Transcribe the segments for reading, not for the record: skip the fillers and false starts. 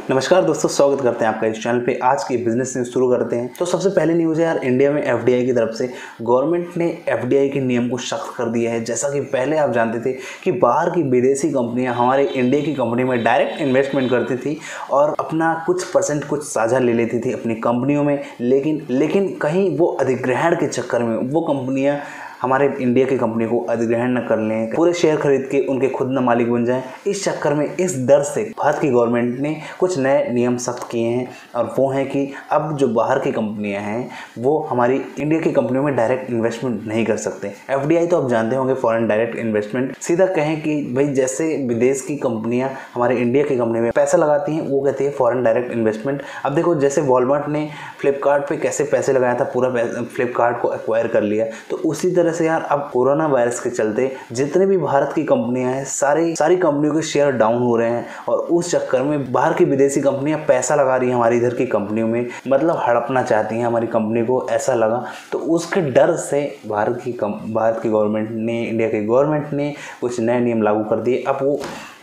नमस्कार दोस्तों, स्वागत करते हैं आपका इस चैनल पे। आज की बिजनेस न्यूज़ शुरू करते हैं। तो सबसे पहले न्यूज़ है यार, इंडिया में एफडीआई की तरफ से गवर्नमेंट ने एफडीआई के नियम को सख्त कर दिया है। जैसा कि पहले आप जानते थे कि बाहर की विदेशी कंपनियां हमारे इंडिया की कंपनी में डायरेक्ट इन्वेस्टमेंट करती थी और अपना कुछ परसेंट कुछ साझा ले लेती थी अपनी कंपनियों में, लेकिन कहीं वो अधिग्रहण के चक्कर में वो कंपनियाँ हमारे इंडिया की कंपनी को अधिग्रहण न कर लें, पूरे शेयर खरीद के उनके खुद न मालिक बन जाएं। इस चक्कर में इस डर से भारत की गवर्नमेंट ने कुछ नए नियम सख्त किए हैं और वो हैं कि अब जो बाहर की कंपनियां हैं वो हमारी इंडिया की कंपनियों में डायरेक्ट इन्वेस्टमेंट नहीं कर सकते। एफडीआई तो आप जानते होंगे, फॉरेन डायरेक्ट इन्वेस्टमेंट। सीधा कहें कि भाई जैसे विदेश की कंपनियां हमारे इंडिया की कंपनी में पैसा लगाती हैं वो कहती है फॉरेन डायरेक्ट इन्वेस्टमेंट। अब देखो, जैसे वॉलमार्ट ने फ्लिपकार्ट पे कैसे पैसे लगाया था, पूरा फ्लिपकार्ट को एक्वायर कर लिया। तो उसी तरह से यार अब कोरोना वायरस के चलते जितने भी भारत की कंपनियां हैं सारी कंपनियों के शेयर डाउन हो रहे हैं और उस चक्कर में बाहर की विदेशी कंपनियां पैसा लगा रही हैं हमारी इधर की कंपनियों में, मतलब हड़पना चाहती हैं हमारी कंपनी को, ऐसा लगा। तो उसके डर से भारत की गवर्नमेंट ने, इंडिया की गवर्नमेंट ने कुछ नए नियम लागू कर दिए।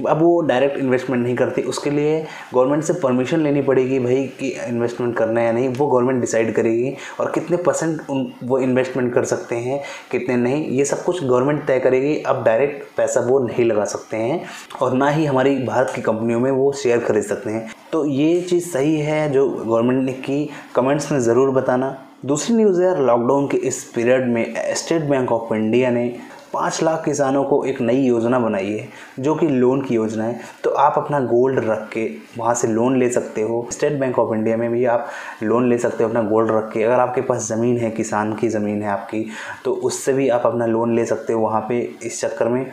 अब वो डायरेक्ट इन्वेस्टमेंट नहीं करती। उसके लिए गवर्नमेंट से परमिशन लेनी पड़ेगी भाई कि इन्वेस्टमेंट करना है या नहीं, वो गवर्नमेंट डिसाइड करेगी। और कितने परसेंट वो इन्वेस्टमेंट कर सकते हैं, कितने नहीं, ये सब कुछ गवर्नमेंट तय करेगी। अब डायरेक्ट पैसा वो नहीं लगा सकते हैं और ना ही हमारी भारत की कंपनियों में वो शेयर खरीद सकते हैं। तो ये चीज़ सही है जो गवर्नमेंट ने की, कमेंट्स में ज़रूर बताना। दूसरी न्यूज़ है, लॉकडाउन के इस पीरियड में स्टेट बैंक ऑफ इंडिया ने 5 लाख किसानों को एक नई योजना बनाई है जो कि लोन की योजना है। तो आप अपना गोल्ड रख के वहाँ से लोन ले सकते हो। स्टेट बैंक ऑफ इंडिया में भी आप लोन ले सकते हो अपना गोल्ड रख के। अगर आपके पास ज़मीन है, किसान की ज़मीन है आपकी, तो उससे भी आप अपना लोन ले सकते हो वहाँ पे। इस चक्कर में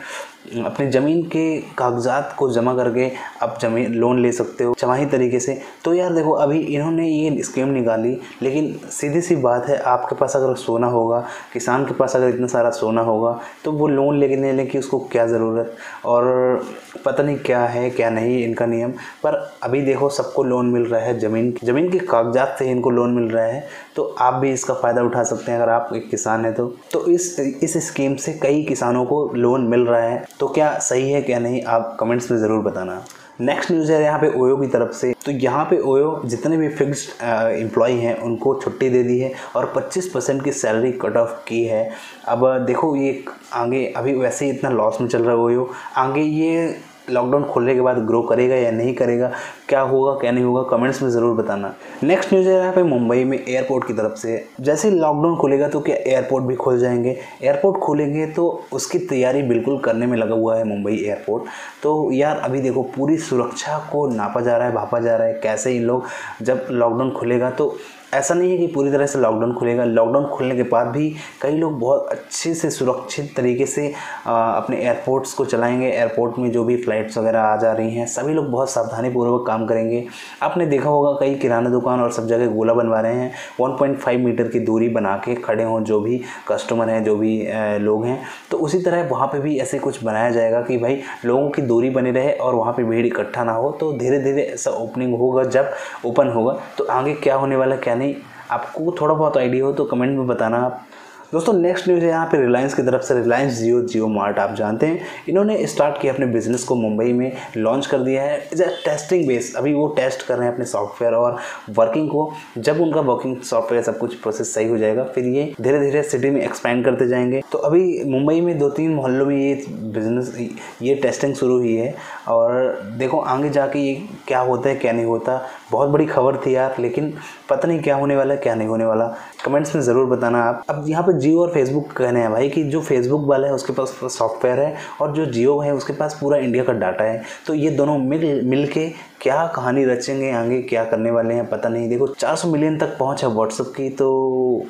अपनी ज़मीन के कागजात को जमा करके आप ज़मीन लोन ले सकते हो छमाही तरीके से। तो यार देखो, अभी इन्होंने ये स्कीम निकाली, लेकिन सीधी सी बात है, आपके पास अगर सोना होगा, किसान के पास अगर इतना सारा सोना होगा, तो वो लोन लेने की उसको क्या ज़रूरत, और पता नहीं क्या है क्या नहीं इनका नियम। पर अभी देखो, सबको लोन मिल रहा है, ज़मीन के कागजात से इनको लोन मिल रहा है। तो आप भी इसका फ़ायदा उठा सकते हैं अगर आप एक किसान हैं तो इस स्कीम से कई किसानों को लोन मिल रहा है। तो क्या सही है क्या नहीं, आप कमेंट्स में ज़रूर बताना। नेक्स्ट न्यूज़ है यहाँ पे ओयो की तरफ से। तो यहाँ पे ओयो जितने भी फिक्स्ड एम्प्लॉय हैं उनको छुट्टी दे दी है और 25% की सैलरी कट ऑफ की है। अब देखो, ये आगे अभी वैसे ही इतना लॉस में चल रहा है ओयो, आगे ये लॉकडाउन खोलने के बाद ग्रो करेगा या नहीं करेगा, क्या होगा क्या नहीं होगा, कमेंट्स में ज़रूर बताना। नेक्स्ट न्यूज़ है यहाँ पे मुंबई में एयरपोर्ट की तरफ से। जैसे लॉकडाउन खुलेगा तो क्या एयरपोर्ट भी खुल जाएंगे? एयरपोर्ट खुलेंगे तो उसकी तैयारी बिल्कुल करने में लगा हुआ है मुंबई एयरपोर्ट। तो यार अभी देखो, पूरी सुरक्षा को नापा जा रहा है, भापा जा रहा है कैसे इन लोग, जब लॉकडाउन खुलेगा तो ऐसा नहीं है कि पूरी तरह से लॉकडाउन खुलेगा। लॉकडाउन खुलने के बाद भी कई लोग बहुत अच्छे से सुरक्षित तरीके से अपने एयरपोर्ट्स को चलाएंगे। एयरपोर्ट में जो भी फ़्लाइट्स वगैरह आ जा रही हैं, सभी लोग बहुत सावधानीपूर्वक काम करेंगे। आपने देखा होगा कई किराना दुकान और सब जगह गोला बनवा रहे हैं, 1.5 मीटर की दूरी बना के खड़े हों जो भी कस्टमर हैं, जो भी लोग हैं। तो उसी तरह वहाँ पर भी ऐसे कुछ बनाया जाएगा कि भाई लोगों की दूरी बनी रहे और वहाँ पर भीड़ इकट्ठा ना हो। तो धीरे धीरे ऐसा ओपनिंग होगा, जब ओपन होगा तो आगे क्या होने वाला क्या नहीं, आपको थोड़ा बहुत आइडिया हो तो कमेंट में बताना आप। दोस्तों नेक्स्ट न्यूज़ है यहाँ पे रिलायंस की तरफ से। रिलायंस जियो मार्ट आप जानते हैं, इन्होंने स्टार्ट किया अपने बिजनेस को, मुंबई में लॉन्च कर दिया है। इज टेस्टिंग बेस, अभी वो टेस्ट कर रहे हैं अपने सॉफ्टवेयर और वर्किंग को। जब उनका वर्किंग सॉफ्टवेयर सब कुछ प्रोसेस सही हो जाएगा, फिर ये धीरे धीरे सिटी में एक्सपैंड करते जाएंगे। तो अभी मुंबई में 2-3 मोहल्लों में ये बिजनेस, ये टेस्टिंग शुरू हुई है और देखो आगे जाके ये क्या होता है क्या नहीं होता। बहुत बड़ी खबर थी यार, लेकिन पता नहीं क्या होने वाला है क्या नहीं होने वाला, कमेंट्स में ज़रूर बताना आप। अब यहाँ पे जियो और फेसबुक कहने हैं भाई कि जो फेसबुक वाला है उसके पास सॉफ्टवेयर है और जो जियो है उसके पास पूरा इंडिया का डाटा है। तो ये दोनों मिल के क्या कहानी रचेंगे, आगे क्या करने वाले हैं पता नहीं। देखो 400 मिलियन तक पहुँच है व्हाट्सएप की, तो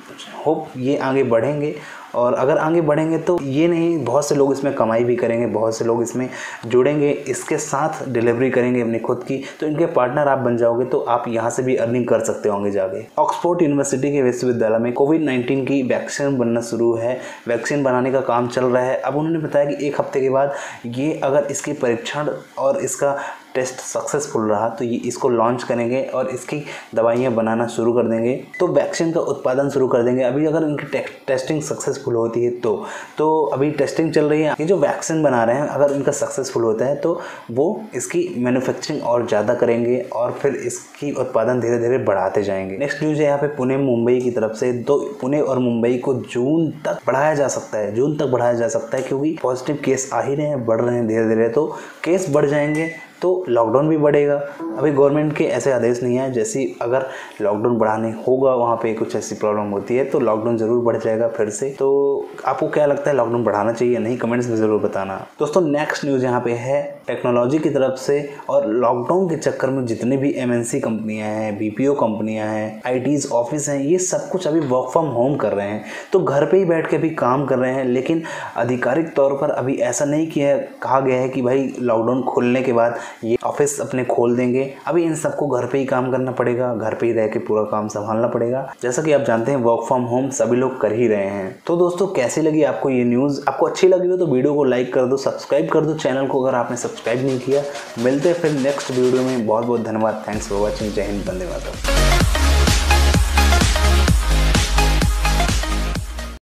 होप ये आगे बढ़ेंगे। और अगर आगे बढ़ेंगे तो ये नहीं, बहुत से लोग इसमें कमाई भी करेंगे, बहुत से लोग इसमें जुड़ेंगे, इसके साथ डिलीवरी करेंगे अपनी खुद की। तो इनके पार्टनर आप बन जाओगे तो आप यहाँ से भी अर्निंग कर सकते हो आगे जाके। ऑक्सफोर्ड यूनिवर्सिटी के विश्वविद्यालय में कोविड-19 की वैक्सीन बनना शुरू है, वैक्सीन बनाने का काम चल रहा है। अब उन्होंने बताया कि 1 हफ्ते के बाद ये, अगर इसकी परीक्षण और इसका टेस्ट सक्सेसफुल रहा तो ये इसको लॉन्च करेंगे और इसकी दवाइयाँ बनाना शुरू कर देंगे, तो वैक्सीन का उत्पादन शुरू कर देंगे। अभी अगर इनकी टेस्टिंग सक्सेसफुल होती है तो अभी टेस्टिंग चल रही है। ये जो वैक्सीन बना रहे हैं अगर इनका सक्सेसफुल होता है तो वो इसकी मैन्युफैक्चरिंग और ज़्यादा करेंगे और फिर इसकी उत्पादन धीरे धीरे बढ़ाते जाएंगे। नेक्स्ट न्यूज़ है यहाँ पे पुणे मुंबई की तरफ से। तो पुणे और मुंबई को जून तक बढ़ाया जा सकता है, जून तक बढ़ाया जा सकता है, क्योंकि पॉजिटिव केस आ ही रहे हैं, बढ़ रहे हैं धीरे धीरे। तो केस बढ़ जाएंगे तो लॉकडाउन भी बढ़ेगा। अभी गवर्नमेंट के ऐसे आदेश नहीं है, जैसे अगर लॉकडाउन बढ़ाने होगा वहाँ पे कुछ ऐसी प्रॉब्लम होती है तो लॉकडाउन ज़रूर बढ़ जाएगा फिर से। तो आपको क्या लगता है, लॉकडाउन बढ़ाना चाहिए या नहीं, कमेंट्स में ज़रूर बताना। दोस्तों नेक्स्ट न्यूज़ यहाँ पे है टेक्नोलॉजी की तरफ से। और लॉकडाउन के चक्कर में जितने भी MNC कंपनियाँ हैं, BPO कंपनियाँ हैं, ITs ऑफिस हैं, ये सब कुछ अभी वर्क फ्रॉम होम कर रहे हैं। तो घर पर ही बैठ के अभी काम कर रहे हैं, लेकिन आधिकारिक तौर पर अभी ऐसा नहीं कहा गया है कि भाई लॉकडाउन खुलने के बाद ये ऑफिस अपने खोल देंगे। अभी इन सबको घर पे ही काम करना पड़ेगा, घर पे ही रह के पूरा काम संभालना पड़ेगा। जैसा कि आप जानते हैं वर्क फ्रॉम होम सभी लोग कर ही रहे हैं। तो दोस्तों कैसी लगी आपको ये न्यूज़? आपको अच्छी लगी हो तो वीडियो को लाइक कर दो, सब्सक्राइब कर दो चैनल को अगर आपने सब्सक्राइब नहीं किया। मिलते हैं फिर नेक्स्ट वीडियो में। बहुत बहुत धन्यवाद। Thanks for watching. जय हिंद, वंदे मातरम।